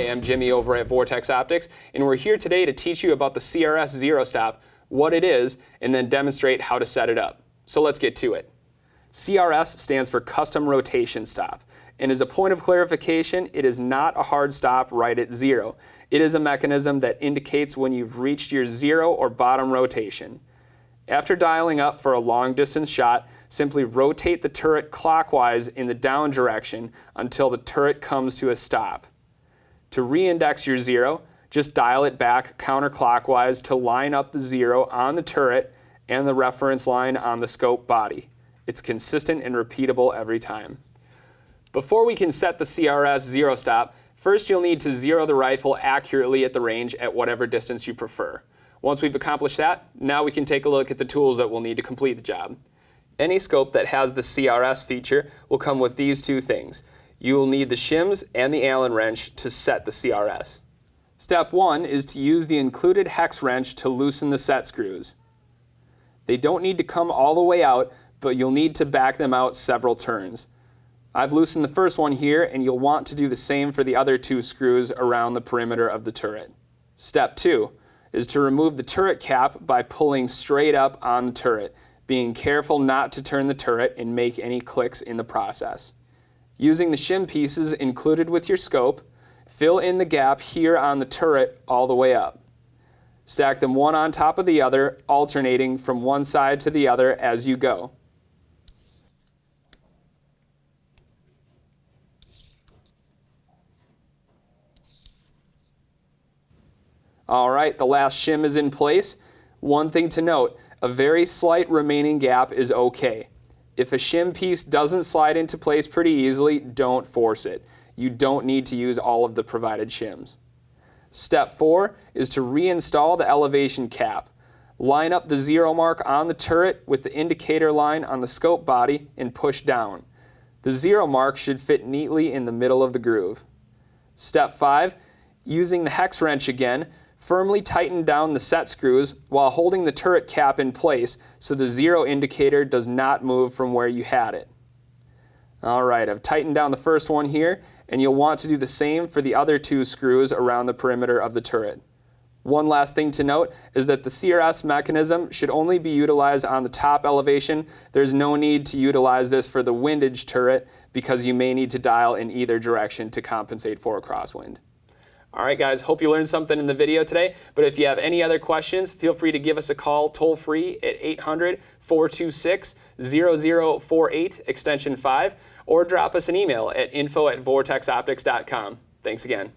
Hey, I'm Jimmy over at Vortex Optics, and we're here today to teach you about the CRS Zero Stop, what it is, and then demonstrate how to set it up. So let's get to it. CRS stands for Custom Rotation Stop, and as a point of clarification, it is not a hard stop right at zero. It is a mechanism that indicates when you've reached your zero or bottom rotation. After dialing up for a long distance shot, simply rotate the turret clockwise in the down direction until the turret comes to a stop. To re-index your zero, just dial it back counterclockwise to line up the zero on the turret and the reference line on the scope body. It's consistent and repeatable every time. Before we can set the CRS Zero Stop, first you'll need to zero the rifle accurately at the range at whatever distance you prefer. Once we've accomplished that, now we can take a look at the tools that we'll need to complete the job. Any scope that has the CRS feature will come with these two things. You will need the shims and the Allen wrench to set the CRS. Step 1 is to use the included hex wrench to loosen the set screws. They don't need to come all the way out, but you'll need to back them out several turns. I've loosened the first one here, and you'll want to do the same for the other two screws around the perimeter of the turret. Step 2 is to remove the turret cap by pulling straight up on the turret, being careful not to turn the turret and make any clicks in the process. Using the shim pieces included with your scope, fill in the gap here on the turret all the way up. Stack them one on top of the other, alternating from one side to the other as you go. All right, the last shim is in place. One thing to note, a very slight remaining gap is okay. If a shim piece doesn't slide into place pretty easily, don't force it. You don't need to use all of the provided shims. Step 4 is to reinstall the elevation cap. Line up the zero mark on the turret with the indicator line on the scope body and push down. The zero mark should fit neatly in the middle of the groove. Step 5, using the hex wrench again, firmly tighten down the set screws while holding the turret cap in place so the zero indicator does not move from where you had it. All right, I've tightened down the first one here, and you'll want to do the same for the other two screws around the perimeter of the turret. One last thing to note is that the CRS mechanism should only be utilized on the top elevation. There's no need to utilize this for the windage turret because you may need to dial in either direction to compensate for a crosswind. All right, guys, hope you learned something in the video today, but if you have any other questions, feel free to give us a call toll-free at 800-426-0048, extension 5, or drop us an email at info@vortexoptics.com. Thanks again.